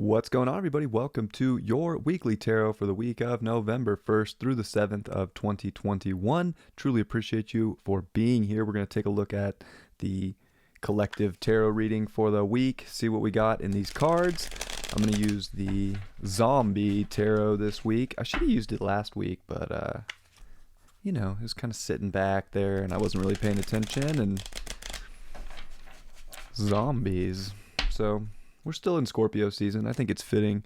What's going on, everybody? Welcome to your weekly tarot for the week of November 1st through the 7th of 2021. Truly appreciate you for being here. We're going to take a look at the collective tarot reading for the week, see what we got in these cards. I'm going to use the zombie tarot this week. I should have used it last week, but, it was kind of sitting back there and I wasn't really paying attention. And zombies. So we're still in Scorpio season. I think it's fitting.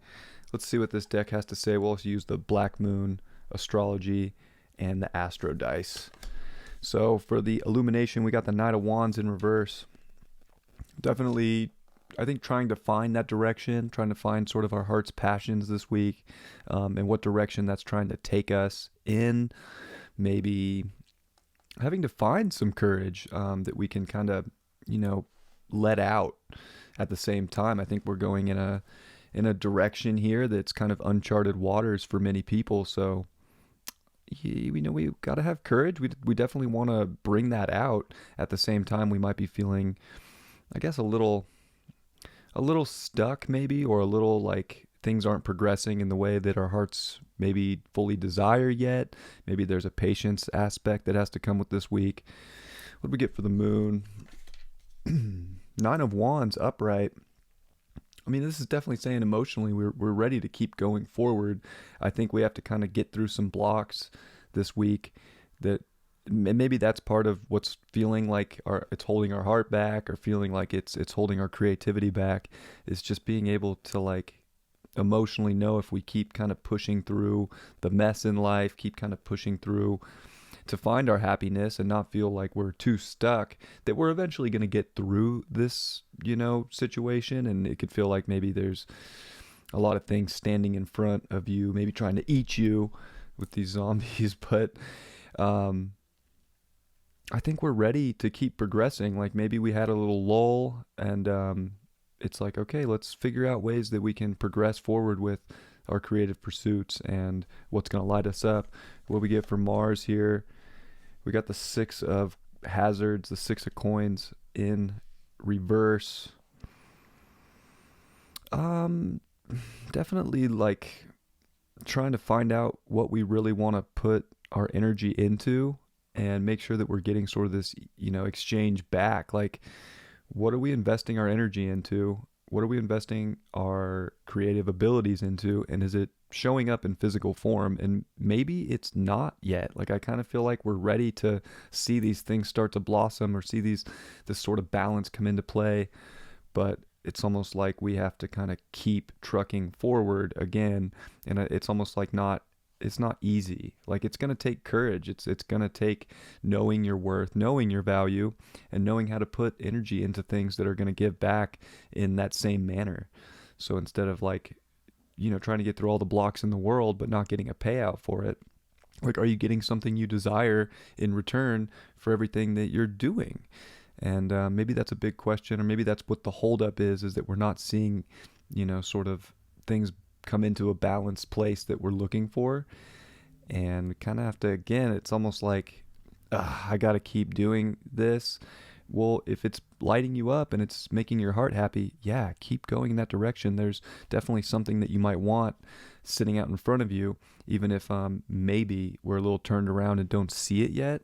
Let's see what this deck has to say. We'll also use the Black Moon Astrology and the Astro Dice. So for the illumination, we got the Knight of Wands in reverse. Definitely, I think, trying to find that direction, trying to find sort of our heart's passions this week, and what direction that's trying to take us in. Maybe having to find some courage that we can kind of, let out. At the same time, I think we're going in a direction here that's kind of uncharted waters for many people. So, we got to have courage. We definitely want to bring that out. At the same time, we might be feeling, I guess, a little stuck maybe, or a little like things aren't progressing in the way that our hearts maybe fully desire yet. Maybe there's a patience aspect that has to come with this week. What do we get for the moon? Nine of Wands upright. I mean, this is definitely saying emotionally we're ready to keep going forward. I think we have to kind of get through some blocks this week that maybe that's part of what's feeling like it's holding our heart back, or feeling like it's holding our creativity back, is just being able to like emotionally know if we keep kind of pushing through the mess in life, keep kind of pushing through to find our happiness and not feel like we're too stuck, that we're eventually going to get through this, situation. And it could feel like maybe there's a lot of things standing in front of you, maybe trying to eat you with these zombies. But I think we're ready to keep progressing. Like maybe we had a little lull, and it's like, okay, let's figure out ways that we can progress forward with our creative pursuits and what's going to light us up. What we get for Mars here, we got the Six of Hazards, the Six of Coins in reverse. Definitely like trying to find out what we really want to put our energy into and make sure that we're getting sort of this, exchange back. Like, what are we investing our energy into? What are we investing our creative abilities into? And is it showing up in physical form? And maybe it's not yet. Like, I kind of feel like we're ready to see these things start to blossom, or see this sort of balance come into play. But it's almost like we have to kind of keep trucking forward again. And it's almost like it's not easy. Like, it's going to take courage. It's going to take knowing your worth, knowing your value, and knowing how to put energy into things that are going to give back in that same manner. So instead of like, trying to get through all the blocks in the world, but not getting a payout for it, like, are you getting something you desire in return for everything that you're doing? And maybe that's a big question, or maybe that's what the holdup is that we're not seeing, sort of things come into a balanced place that we're looking for. And we kind of have to, again, it's almost like, I got to keep doing this. Well, if it's lighting you up and it's making your heart happy, yeah, keep going in that direction. There's definitely something that you might want sitting out in front of you, even if maybe we're a little turned around and don't see it yet.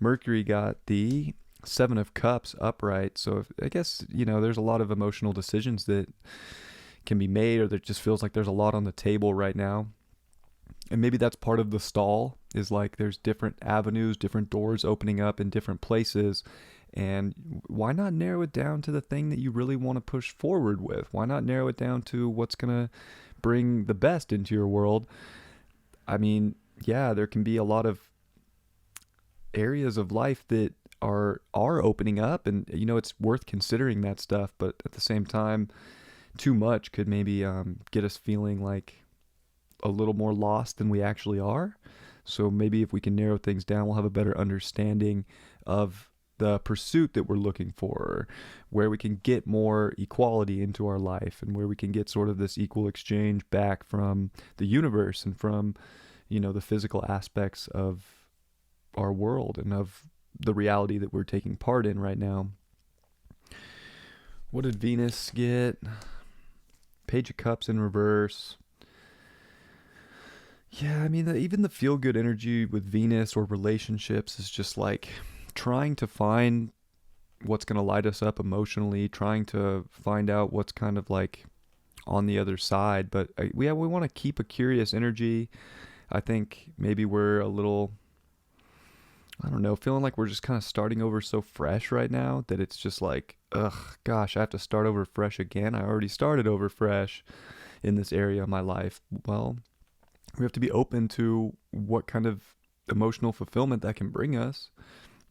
Mercury got the Seven of Cups upright. So I guess, there's a lot of emotional decisions that can be made, or that just feels like there's a lot on the table right now. And maybe that's part of the stall, is like there's different avenues, different doors opening up in different places. And why not narrow it down to the thing that you really want to push forward with? Why not narrow it down to what's going to bring the best into your world? I mean, yeah, there can be a lot of areas of life that are opening up, and it's worth considering that stuff. But at the same time, too much could maybe get us feeling like a little more lost than we actually are. So maybe if we can narrow things down, we'll have a better understanding of the pursuit that we're looking for, where we can get more equality into our life, and where we can get sort of this equal exchange back from the universe and from, the physical aspects of our world and of the reality that we're taking part in right now. What did Venus get? Page of Cups in reverse. Yeah, I mean, even the feel good energy with Venus or relationships is just like trying to find what's going to light us up emotionally, trying to find out what's kind of like on the other side. But we want to keep a curious energy. I think maybe we're a little, I don't know, feeling like we're just kind of starting over so fresh right now that it's just like, ugh, gosh, I have to start over fresh again. I already started over fresh in this area of my life. Well, we have to be open to what kind of emotional fulfillment that can bring us.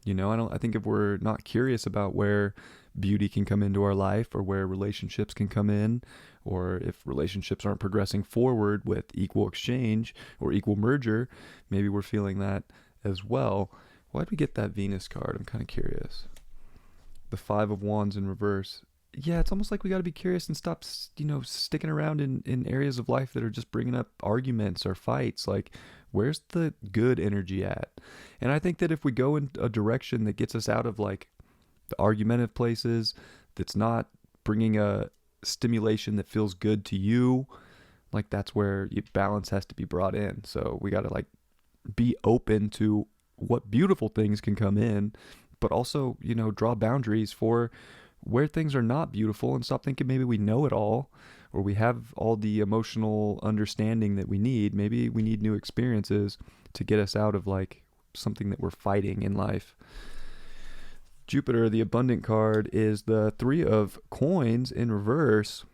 I think if we're not curious about where beauty can come into our life or where relationships can come in, or if relationships aren't progressing forward with equal exchange or equal merger, maybe we're feeling that as well. Why'd we get that Venus card? I'm kind of curious. The Five of Wands in reverse. Yeah, it's almost like we got to be curious and stop, sticking around in areas of life that are just bringing up arguments or fights. Like, where's the good energy at? And I think that if we go in a direction that gets us out of like the argumentative places, that's not bringing a stimulation that feels good to you, like that's where balance has to be brought in. So we got to like be open to what beautiful things can come in, but also, draw boundaries for where things are not beautiful and stop thinking maybe we know it all or we have all the emotional understanding that we need. Maybe we need new experiences to get us out of like something that we're fighting in life. Jupiter, the abundant card, is the Three of Coins in reverse.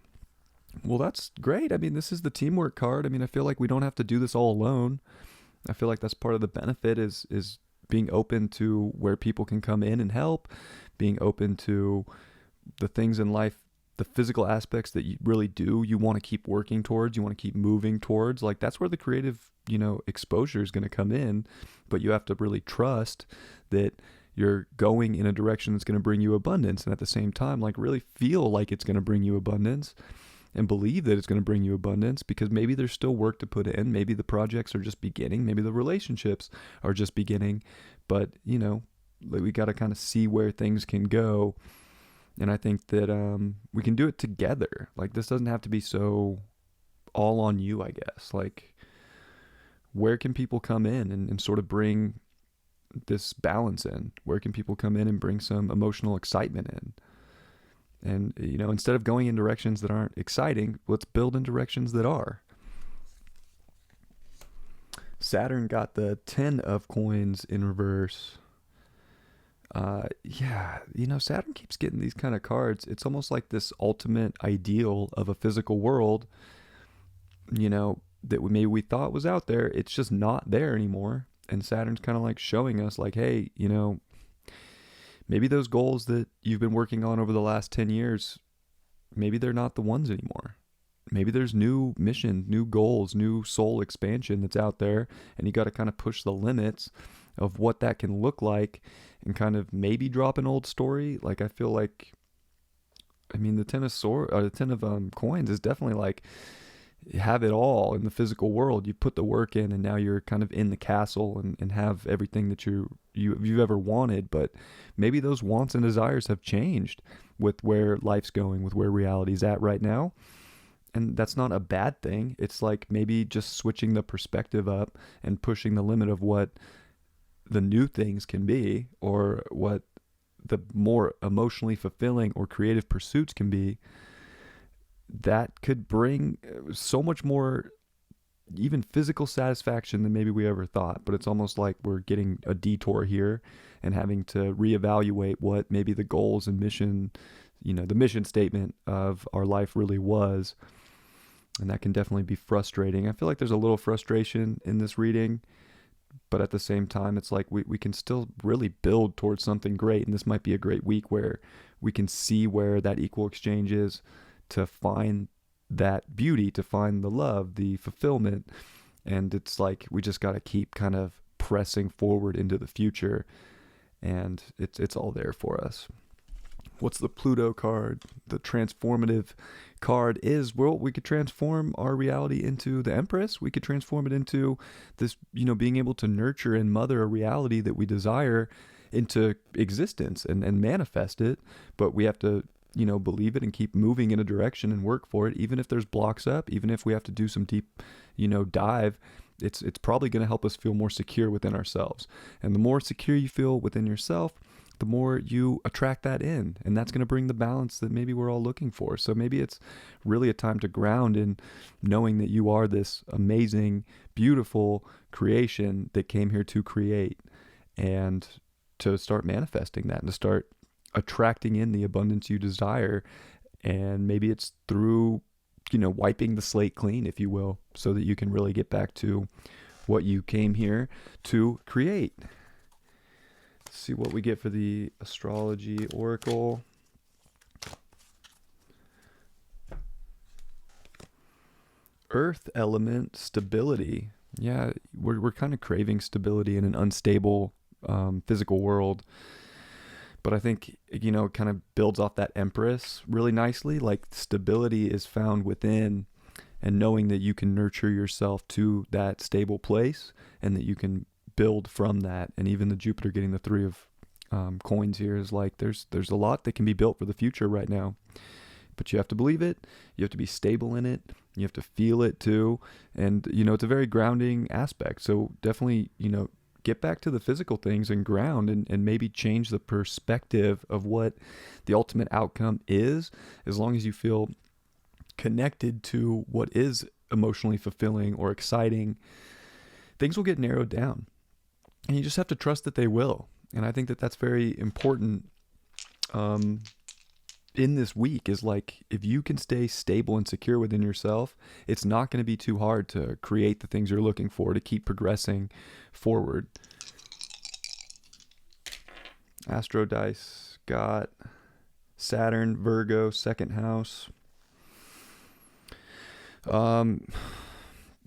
Well, that's great. I mean, this is the teamwork card. I mean, I feel like we don't have to do this all alone. I feel like that's part of the benefit is being open to where people can come in and help, being open to the things in life, the physical aspects that you really you want to keep working towards, you want to keep moving towards. Like that's where the creative, exposure is going to come in, but you have to really trust that you're going in a direction that's going to bring you abundance. And at the same time, like really feel like it's going to bring you abundance and believe that it's going to bring you abundance, because maybe there's still work to put in. Maybe the projects are just beginning. Maybe the relationships are just beginning, but we got to kind of see where things can go. And I think that we can do it together. Like this doesn't have to be so all on you, I guess. Like where can people come in and sort of bring this balance in? Where can people come in and bring some emotional excitement in? And, instead of going in directions that aren't exciting, let's build in directions that are. Saturn got the 10 of Coins in reverse. Saturn keeps getting these kind of cards. It's almost like this ultimate ideal of a physical world, that maybe we thought was out there. It's just not there anymore. And Saturn's kind of like showing us like, hey, maybe those goals that you've been working on over the last 10 years, maybe they're not the ones anymore. Maybe there's new mission, new goals, new soul expansion that's out there, and you got to kind of push the limits of what that can look like and kind of maybe drop an old story. Like I feel like, the 10 of coins is definitely like have it all in the physical world. You put the work in and now you're kind of in the castle and have everything that you've ever wanted. But maybe those wants and desires have changed with where life's going, with where reality's at right now. And that's not a bad thing. It's like maybe just switching the perspective up and pushing the limit of what the new things can be, or what the more emotionally fulfilling or creative pursuits can be. That could bring so much more even physical satisfaction than maybe we ever thought. But it's almost like we're getting a detour here and having to reevaluate what maybe the goals and mission, the mission statement of our life really was. And that can definitely be frustrating. I feel like there's a little frustration in this reading, but at the same time, it's like we can still really build towards something great. And this might be a great week where we can see where that equal exchange is, to find that beauty, to find the love, the fulfillment. And it's like we just got to keep kind of pressing forward into the future, and it's all there for us. What's the Pluto card? The transformative card is, well, we could transform our reality into the Empress. We could transform it into this, being able to nurture and mother a reality that we desire into existence and manifest it. But we have to believe it and keep moving in a direction and work for it, even if there's blocks up, even if we have to do some deep, dive. It's probably going to help us feel more secure within ourselves. And the more secure you feel within yourself, the more you attract that in, and that's going to bring the balance that maybe we're all looking for. So maybe it's really a time to ground in knowing that you are this amazing, beautiful creation that came here to create, and to start manifesting that and to start attracting in the abundance you desire. And maybe it's through, wiping the slate clean, if you will, so that you can really get back to what you came here to create. Let's see what we get for the astrology oracle. Earth element stability. Yeah, we're kind of craving stability in an unstable physical world. But I think, it kind of builds off that Empress really nicely. Like, stability is found within, and knowing that you can nurture yourself to that stable place and that you can build from that. And even the Jupiter getting the 3 of coins here is like, there's a lot that can be built for the future right now. But you have to believe it. You have to be stable in it. You have to feel it too. And, it's a very grounding aspect. So definitely, get back to the physical things and ground, and maybe change the perspective of what the ultimate outcome is. As long as you feel connected to what is emotionally fulfilling or exciting, things will get narrowed down. And you just have to trust that they will. And I think that that's very important in this week, is like, if you can stay stable and secure within yourself, it's not going to be too hard to create the things you're looking for, to keep progressing forward. Astro dice got Saturn, Virgo, second house.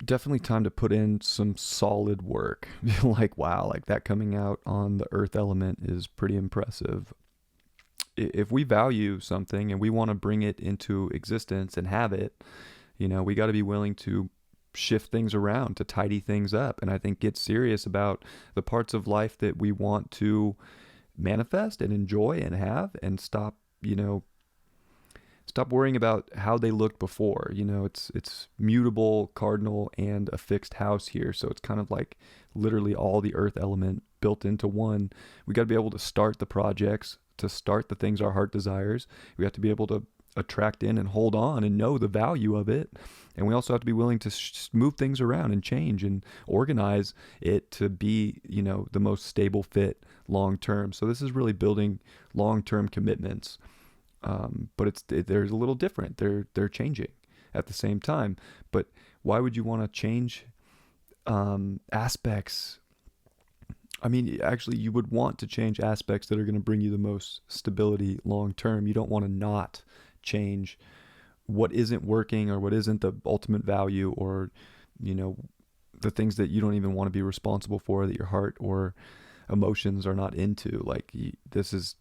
Definitely time to put in some solid work. Like, wow, like that coming out on the earth element is pretty impressive. If we value something and we want to bring it into existence and have it, we got to be willing to shift things around, to tidy things up. And I think get serious about the parts of life that we want to manifest and enjoy and have, and stop worrying about how they looked before. It's mutable, cardinal, and a fixed house here. So it's kind of like literally all the earth element built into one. We got to be able to start the projects, to start the things our heart desires. We have to be able to attract in and hold on and know the value of it. And we also have to be willing to move things around and change and organize it to be, the most stable fit long term. So this is really building long-term commitments. But they're a little different. They're changing at the same time. But why would you want to change aspects? I mean, actually, you would want to change aspects that are going to bring you the most stability long term. You don't want to not change what isn't working or what isn't the ultimate value, or, the things that you don't even want to be responsible for, that your heart or emotions are not into. Like, this is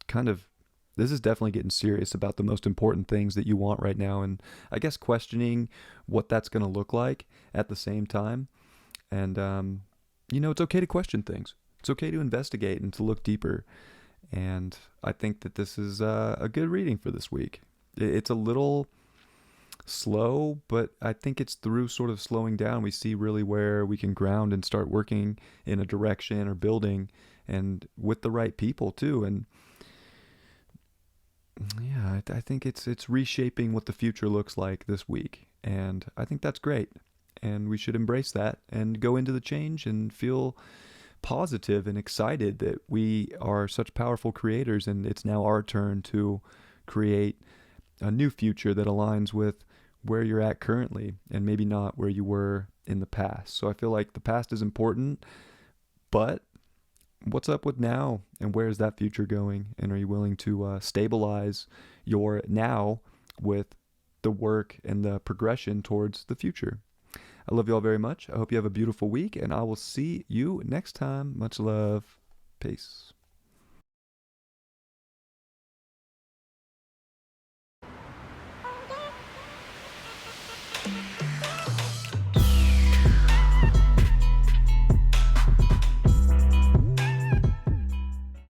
definitely getting serious about the most important things that you want right now. And I guess questioning what that's going to look like at the same time. And, it's okay to question things. It's okay to investigate and to look deeper. And I think that this is a good reading for this week. It's a little slow, but I think it's through sort of slowing down we see really where we can ground and start working in a direction or building, and with the right people too. And yeah, I think it's reshaping what the future looks like this week. And I think that's great. And we should embrace that and go into the change and feel positive and excited that we are such powerful creators, and it's now our turn to create a new future that aligns with where you're at currently, and maybe not where you were in the past. So I feel like the past is important, but what's up with now, and where is that future going? And are you willing to stabilize your now with the work and the progression towards the future? I love you all very much. I hope you have a beautiful week, and I will see you next time. Much love. Peace.